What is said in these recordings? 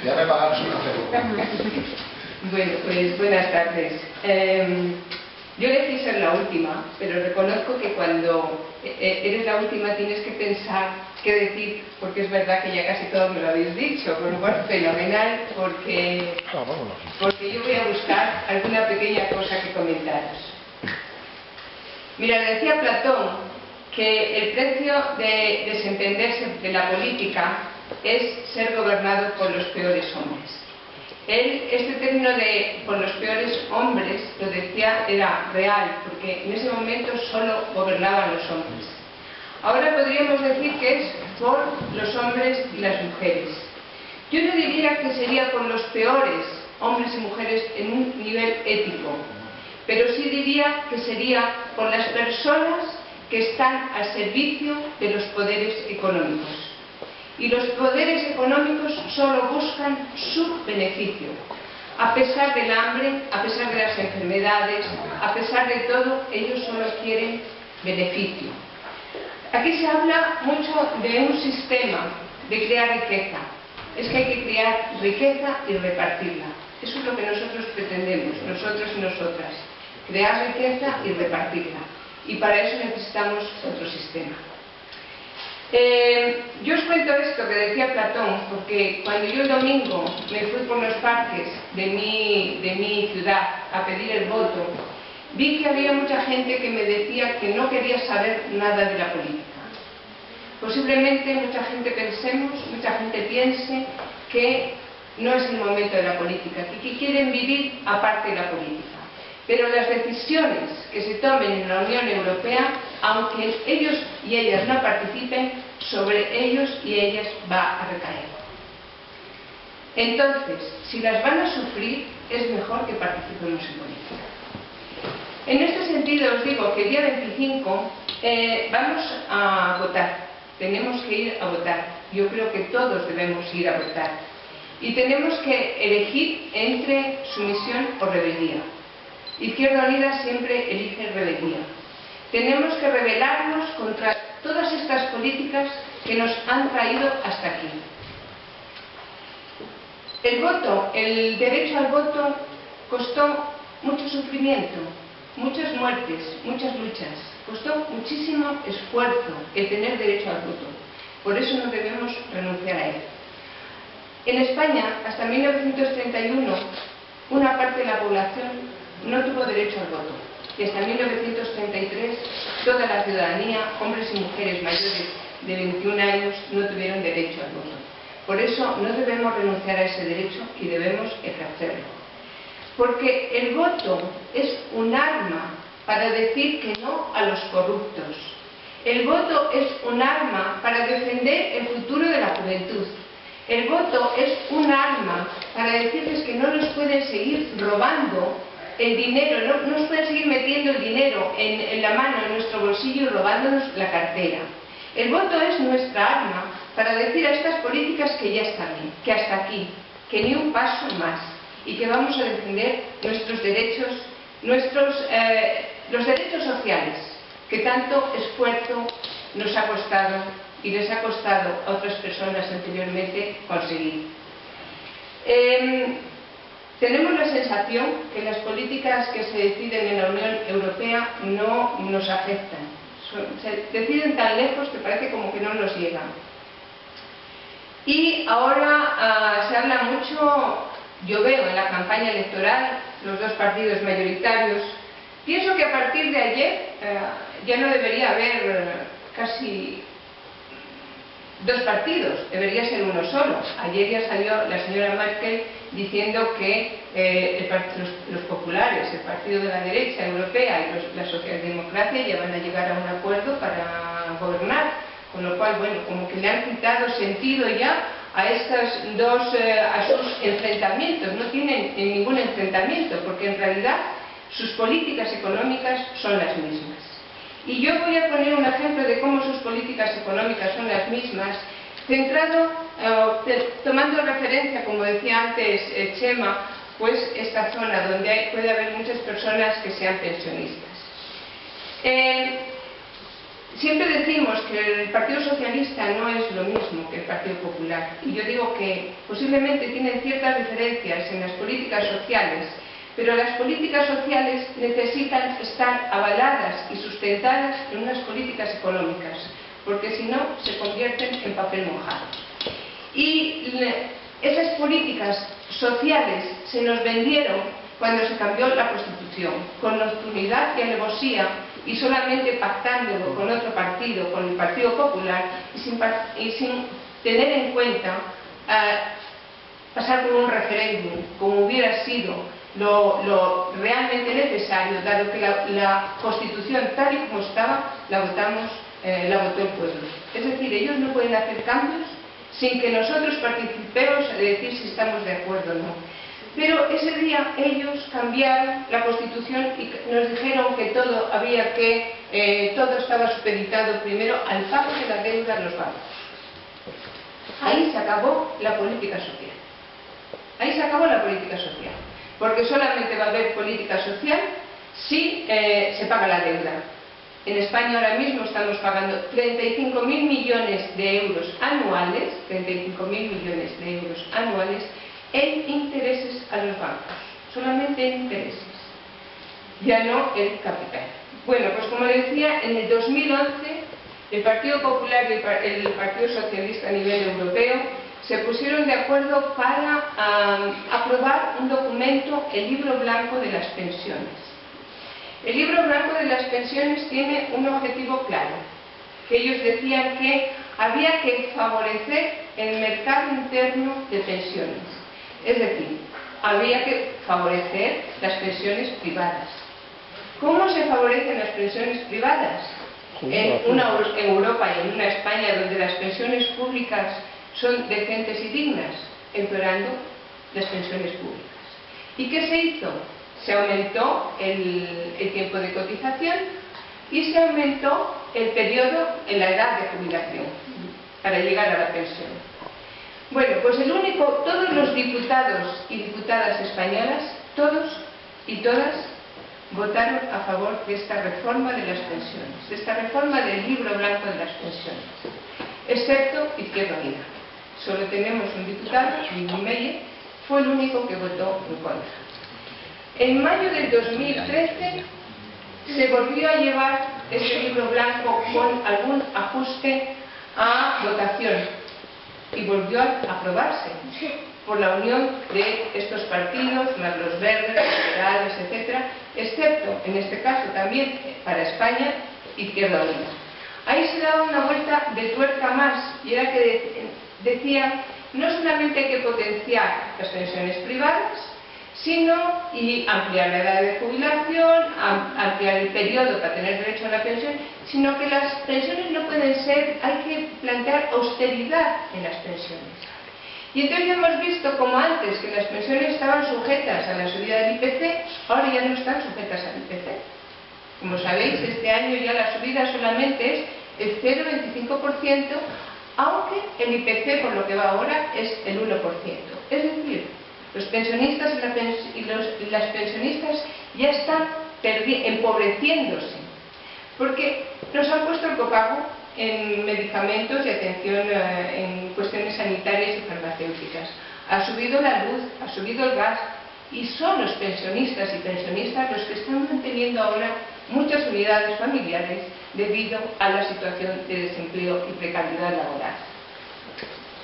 Ya me pagaron su café. Bueno, pues buenas tardes. Yo elegí ser la última, pero reconozco que cuando eres la última tienes que pensar qué decir, porque es verdad que ya casi todos me lo habéis dicho, con lo cual fenomenal, porque yo voy a buscar alguna pequeña cosa que comentaros. Mira, decía Platón que el precio de desentenderse de la política es ser gobernado por los peores hombres. Este término de por los peores hombres, lo decía, era real, porque en ese momento solo gobernaban los hombres. Ahora podríamos decir que es por los hombres y las mujeres. Yo no diría que sería por los peores hombres y mujeres en un nivel ético, pero sí diría que sería por las personas que están al servicio de los poderes económicos. Y los poderes económicos solo buscan su beneficio. A pesar del hambre, a pesar de las enfermedades, a pesar de todo, ellos solo quieren beneficio. Aquí se habla mucho de un sistema de crear riqueza. Es que hay que crear riqueza y repartirla. Eso es lo que nosotros pretendemos, nosotros y nosotras. Crear riqueza y repartirla. Y para eso necesitamos otro sistema. Yo os cuento esto que decía Platón, porque cuando yo el domingo me fui por los parques de mi ciudad a pedir el voto, vi que había mucha gente que me decía que no quería saber nada de la política. Posiblemente mucha gente piense que no es el momento de la política, que quieren vivir aparte de la política. Pero las decisiones que se tomen en la Unión Europea, aunque ellos y ellas no participen, sobre ellos y ellas va a recaer. Entonces, si las van a sufrir, es mejor que participemos en política. En este sentido os digo que el día 25 vamos a votar. Tenemos que ir a votar. Yo creo que todos debemos ir a votar. Y tenemos que elegir entre sumisión o rebeldía. Izquierda Unida siempre elige rebeldía. Tenemos que rebelarnos contra todas estas políticas que nos han traído hasta aquí. El derecho al voto costó mucho sufrimiento, muchas muertes, muchas luchas. Costó muchísimo esfuerzo el tener derecho al voto. Por eso no debemos renunciar a él. En España, hasta 1931, una parte de la población no tuvo derecho al voto. Y hasta 1933 toda la ciudadanía, hombres y mujeres mayores de 21 años, no tuvieron derecho al voto. Por eso no debemos renunciar a ese derecho y debemos ejercerlo. Porque el voto es un arma para decir que no a los corruptos. El voto es un arma para defender el futuro de la juventud. El voto es un arma para decirles que no nos pueden seguir robando el dinero, no nos pueden seguir metiendo el dinero en la mano, en nuestro bolsillo y robándonos la cartera. El voto es nuestra arma para decir a estas políticas que ya están bien, que hasta aquí, que ni un paso más y que vamos a defender nuestros derechos, los derechos sociales que tanto esfuerzo nos ha costado y les ha costado a otras personas anteriormente conseguir. Tenemos la sensación que las políticas que se deciden en la Unión Europea no nos afectan. Se deciden tan lejos que parece como que no nos llegan. Y ahora se habla mucho, yo veo en la campaña electoral, los dos partidos mayoritarios. Pienso que a partir de ayer ya no debería haber casi dos partidos, debería ser uno solo. Ayer ya salió la señora Merkel diciendo que los populares, el partido de la derecha europea y la socialdemocracia ya van a llegar a un acuerdo para gobernar, con lo cual, bueno, como que le han quitado sentido ya a estas dos, a sus enfrentamientos. No tienen ningún enfrentamiento, porque en realidad sus políticas económicas son las mismas. Y yo voy a poner un ejemplo de cómo sus políticas económicas son las mismas, centrado, tomando referencia, como decía antes Chema, pues esta zona donde puede haber muchas personas que sean pensionistas. Siempre decimos que el Partido Socialista no es lo mismo que el Partido Popular, y yo digo que posiblemente tienen ciertas diferencias en las políticas sociales, pero las políticas sociales necesitan estar avaladas y sustentadas en unas políticas económicas, porque si no se convierten en papel mojado. Y esas políticas sociales se nos vendieron cuando se cambió la Constitución, con nocturnidad y alevosía, y solamente pactándolo con otro partido, con el Partido Popular, y sin tener en cuenta pasar por un referéndum, como hubiera sido lo realmente necesario, dado que la Constitución tal y como estaba, la votó el pueblo. Es decir, ellos no pueden hacer cambios sin que nosotros participemos de decir si estamos de acuerdo o no. Pero ese día ellos cambiaron la Constitución y nos dijeron que todo estaba supeditado primero al pago de la deuda a los bancos. Ahí se acabó la política social. Ahí se acabó la política social. Porque solamente va a haber política social si se paga la deuda. En España ahora mismo estamos pagando 35.000 millones de euros anuales, 35.000 millones de euros anuales, en intereses a los bancos, solamente en intereses, ya no el capital. Bueno, pues como decía, en el 2011 el Partido Popular y el Partido Socialista a nivel europeo se pusieron de acuerdo para aprobar un documento, el Libro Blanco de las Pensiones. El Libro Blanco de las Pensiones tiene un objetivo claro, que ellos decían que había que favorecer el mercado interno de pensiones. Es decir, había que favorecer las pensiones privadas. ¿Cómo se favorecen las pensiones privadas? En Europa y en una España donde las pensiones públicas son decentes y dignas, empeorando las pensiones públicas. ¿Y qué se hizo? Se aumentó el tiempo de cotización y se aumentó el periodo en la edad de jubilación para llegar a la pensión. Bueno, pues todos los diputados y diputadas españolas, todos y todas, votaron a favor de esta reforma de las pensiones, de esta reforma del Libro Blanco de las Pensiones, excepto Izquierda Unida. Solo tenemos un diputado, Miguel Meyer, fue el único que votó en contra. En mayo del 2013 se volvió a llevar este Libro Blanco con algún ajuste a votación, y volvió a aprobarse por la unión de estos partidos, más los verdes, los liberales, etc., excepto, en este caso también para España, Izquierda Unida. Ahí se daba una vuelta de tuerca más, y era que decían, no solamente hay que potenciar las pensiones privadas, sino y ampliar la edad de jubilación, ampliar el periodo para tener derecho a la pensión, sino que las pensiones no pueden ser, hay que plantear austeridad en las pensiones. Y entonces hemos visto como antes que las pensiones estaban sujetas a la subida del IPC, ahora ya no están sujetas al IPC. Como sabéis, este año ya la subida solamente es el 0,25%, aunque el IPC, por lo que va ahora, es el 1%. Es decir, los pensionistas y las pensionistas ya están empobreciéndose, porque nos han puesto el copago en medicamentos y atención en cuestiones sanitarias y farmacéuticas. Ha subido la luz, ha subido el gas, y son los pensionistas y pensionistas los que están manteniendo ahora muchas unidades familiares debido a la situación de desempleo y precariedad laboral.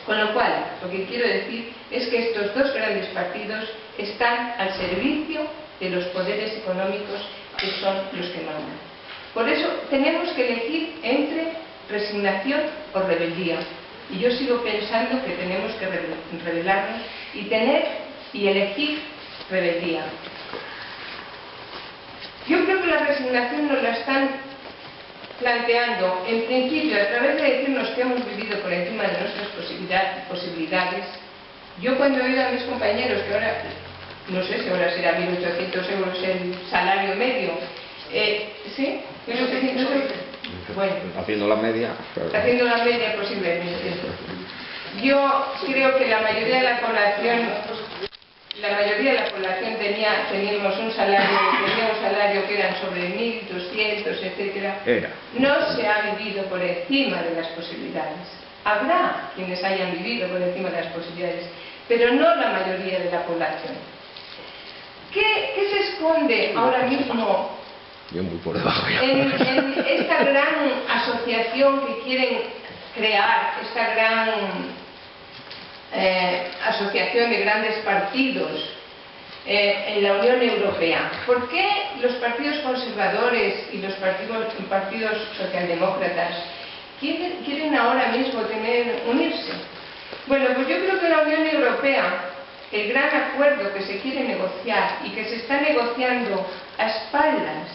Con lo cual, lo que quiero decir es que estos dos grandes partidos están al servicio de los poderes económicos que son los que mandan. Por eso tenemos que elegir entre resignación o rebeldía. Y yo sigo pensando que tenemos que rebelarnos y elegir rebeldía. Yo creo que la resignación nos la están planteando, en principio, a través de decirnos que hemos vivido por encima de nuestras posibilidades. Yo cuando he oído a mis compañeros que ahora, no sé si ahora será 1.800 euros el salario medio, ¿sí? 1.800 euros. Bueno, haciendo la media. Haciendo la media posiblemente. Yo creo que la mayoría de la población la mayoría de la población teníamos un salario que eran sobre 1.200, etcétera, no se ha vivido por encima de las posibilidades. Habrá quienes hayan vivido por encima de las posibilidades, pero no la mayoría de la población. ¿Qué se esconde ahora mismo en esta gran asociación que quieren crear, esta gran asociación de grandes partidos en la Unión Europea? ¿Por qué los partidos conservadores y los partidos socialdemócratas quieren ahora mismo unirse? Bueno, pues yo creo que la Unión Europea, el gran acuerdo que se quiere negociar y que se está negociando a espaldas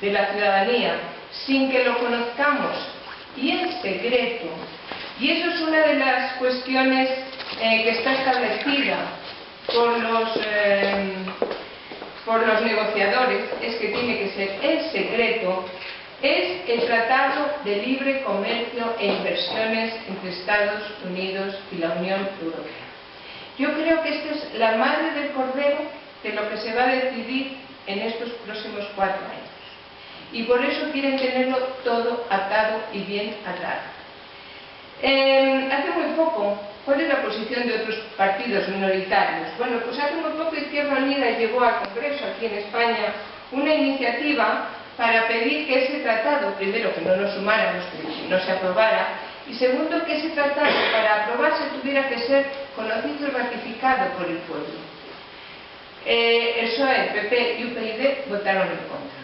de la ciudadanía, sin que lo conozcamos y en secreto, y eso es una de las cuestiones que está establecida por los negociadores, es que tiene que ser en secreto, es el Tratado de Libre Comercio e Inversiones entre Estados Unidos y la Unión Europea. Yo creo que esta es la madre del cordero de lo que se va a decidir en estos próximos 4 años. Y por eso quieren tenerlo todo atado y bien atado. Hace muy poco, ¿cuál es la posición de otros partidos minoritarios? Bueno, pues hace muy poco Izquierda Unida llevó al Congreso aquí en España una iniciativa para pedir que ese tratado, primero que no nos sumáramos, que no se aprobara, y segundo que ese tratado para aprobarse tuviera que ser conocido y ratificado por el pueblo. El PSOE, el PP y UPyD votaron en contra,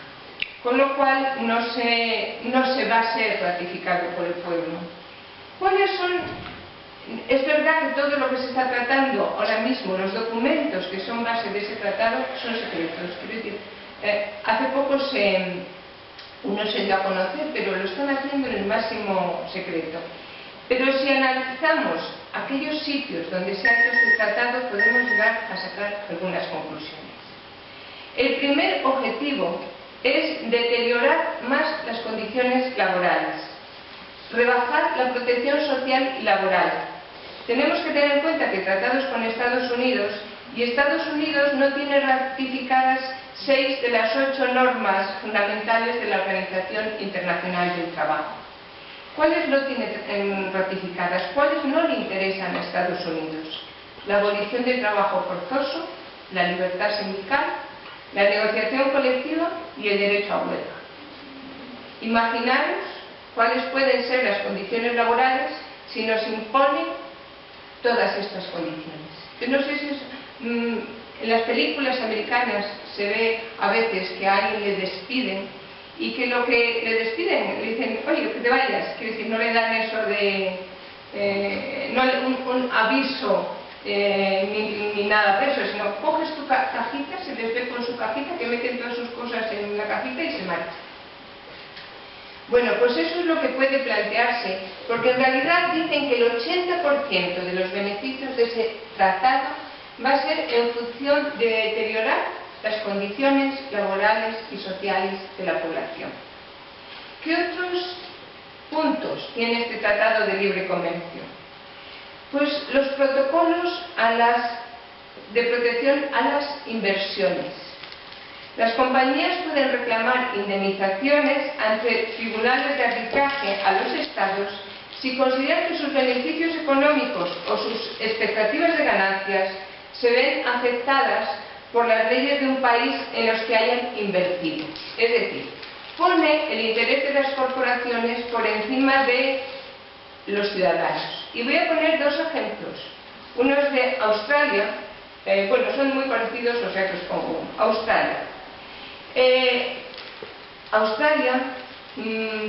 con lo cual no se va a ser ratificado por el pueblo. ¿Cuáles son? Es verdad que todo lo que se está tratando ahora mismo, los documentos que son base de ese tratado, son secretos. Quiero decir, hace poco uno se dio a conocer, pero lo están haciendo en el máximo secreto. Pero si analizamos aquellos sitios donde se ha hecho este tratado, podemos llegar a sacar algunas conclusiones. El primer objetivo es deteriorar más las condiciones laborales, rebajar la protección social y laboral. Tenemos que tener en cuenta que tratados con Estados Unidos, y Estados Unidos no tiene ratificadas 6 de las 8 normas fundamentales de la Organización Internacional del Trabajo. ¿Cuáles no tiene ratificadas? ¿Cuáles no le interesan a Estados Unidos? La abolición del trabajo forzoso, la libertad sindical, la negociación colectiva y el derecho a huelga. Imaginaros cuáles pueden ser las condiciones laborales si nos imponen todas estas condiciones. Yo no sé si en las películas americanas se ve a veces que a alguien le despiden y que lo que le despiden le dicen, oye, que te vayas, quiere decir, no le dan eso de un aviso ni nada de eso, sino coges tu cajita, se les ve con su cajita, que meten todas sus cosas en la cajita y se marchan. Bueno, pues eso es lo que puede plantearse, porque en realidad dicen que el 80% de los beneficios de ese tratado va a ser en función de deteriorar las condiciones laborales y sociales de la población. ¿Qué otros puntos tiene este Tratado de Libre Comercio? Pues los protocolos de protección a las inversiones. Las compañías pueden reclamar indemnizaciones ante tribunales de arbitraje a los estados si consideran que sus beneficios económicos o sus expectativas de ganancias se ven afectadas por las leyes de un país en los que hayan invertido. Es decir, pone el interés de las corporaciones por encima de los ciudadanos. Y voy a poner 2 ejemplos. Uno es de Australia, bueno, son muy parecidos, o sea que os pongo uno. Australia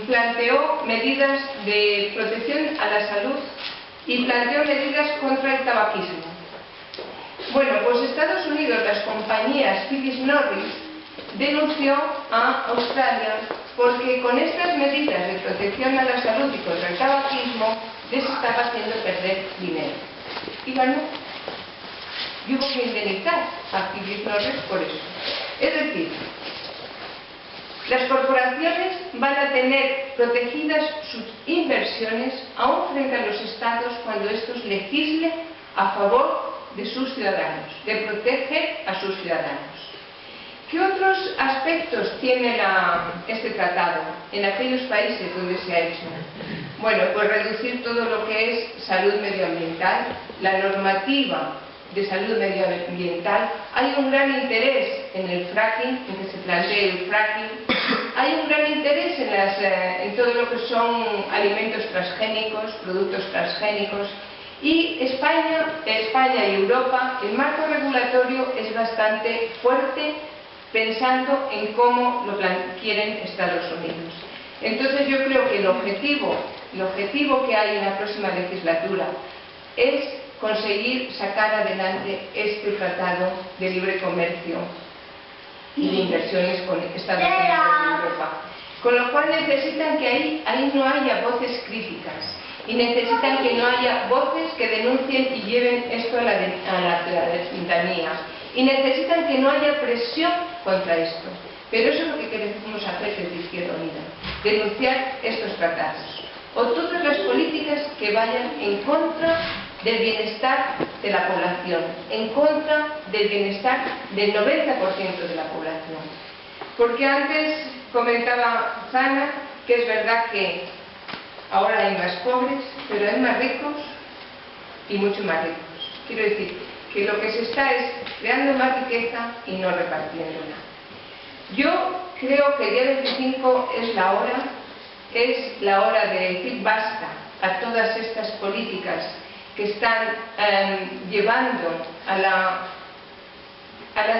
planteó medidas de protección a la salud y planteó medidas contra el tabaquismo. Bueno, pues Estados Unidos, las compañías Philip Morris, denunció a Australia porque con estas medidas de protección a la salud y contra el tabaquismo les estaba haciendo perder dinero. Y ganó. Y hubo que indemnizar a Philip Morris por eso. Es decir, las corporaciones van a tener protegidas sus inversiones aún frente a los estados cuando estos legislen a favor de sus ciudadanos, de proteger a sus ciudadanos. ¿Qué otros aspectos tiene este tratado en aquellos países donde se ha hecho? Bueno, pues reducir todo lo que es salud medioambiental, la normativa de salud medioambiental. Hay un gran interés en el fracking, en que se plantee el fracking. Hay un gran interés en todo lo que son alimentos transgénicos, productos transgénicos. Y España y Europa, el marco regulatorio es bastante fuerte, pensando en cómo lo quieren Estados Unidos. Entonces yo creo que el objetivo que hay en la próxima legislatura es conseguir sacar adelante este tratado de libre comercio y de inversiones con Estados Unidos y Europa. Con lo cual necesitan que ahí no haya voces críticas y necesitan que no haya voces que denuncien y lleven esto a la ciudadanía. Y necesitan que no haya presión contra esto. Pero eso es lo que queremos hacer desde Izquierda Unida, denunciar estos tratados. O todas las políticas que vayan en contra del bienestar de la población, en contra del bienestar del 90% de la población. Porque antes comentaba Zana que es verdad que ahora hay más pobres, pero hay más ricos y mucho más ricos. Quiero decir que lo que se está es creando más riqueza y no repartiéndola. Yo creo que el día 25 es la hora de decir basta a todas estas políticas que están llevando a la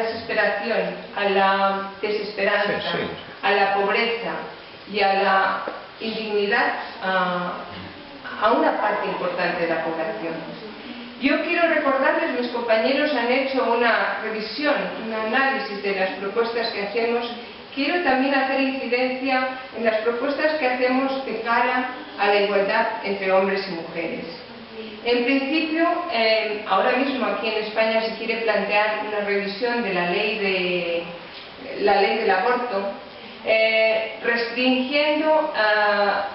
desesperación, a la desesperanza, a la pobreza y a la indignidad a una parte importante de la población. Yo quiero recordarles, mis compañeros han hecho una revisión, un análisis de las propuestas que hacemos. Quiero también hacer incidencia en las propuestas que hacemos de cara a la igualdad entre hombres y mujeres. En principio, ahora mismo aquí en España se quiere plantear una revisión de la ley del aborto, restringiendo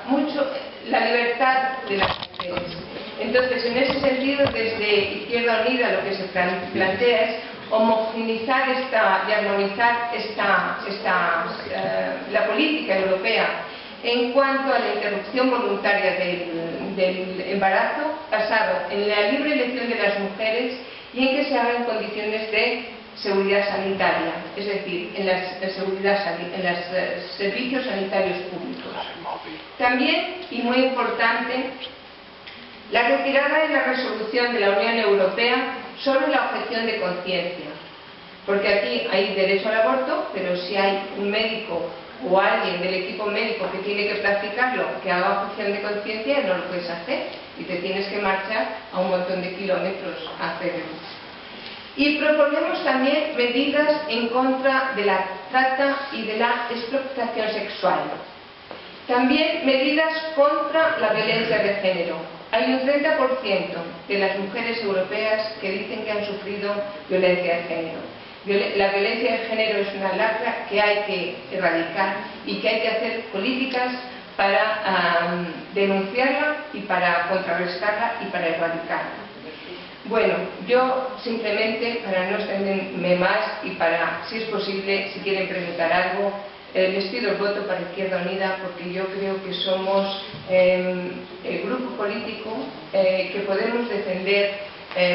mucho la libertad de las mujeres. Entonces, en ese sentido, desde Izquierda Unida lo que se plantea es homogeneizar y armonizar la política europea en cuanto a la interrupción voluntaria del embarazo, basado en la libre elección de las mujeres y en que se haga en condiciones de seguridad sanitaria, es decir, en los servicios sanitarios públicos. También, y muy importante, la retirada de la resolución de la Unión Europea sobre la objeción de conciencia, porque aquí hay derecho al aborto, pero si hay un médico o alguien del equipo médico que tiene que practicarlo, que haga objeción de conciencia, no lo puedes hacer y te tienes que marchar a un montón de kilómetros a hacerlo. Y proponemos también medidas en contra de la trata y de la explotación sexual. También medidas contra la violencia de género. Hay un 30% de las mujeres europeas que dicen que han sufrido violencia de género. La violencia de género es una lacra que hay que erradicar y que hay que hacer políticas para denunciarla y para contrarrestarla y para erradicarla. Bueno, yo simplemente, para no extenderme más y para, si es posible, si quieren preguntar algo, les pido el voto para Izquierda Unida, porque yo creo que somos el grupo político que podemos defender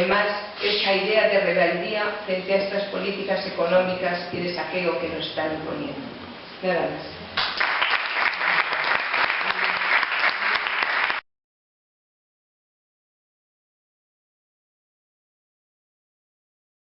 más esa idea de rebeldía frente a estas políticas económicas y de saqueo que nos están imponiendo. Nada más.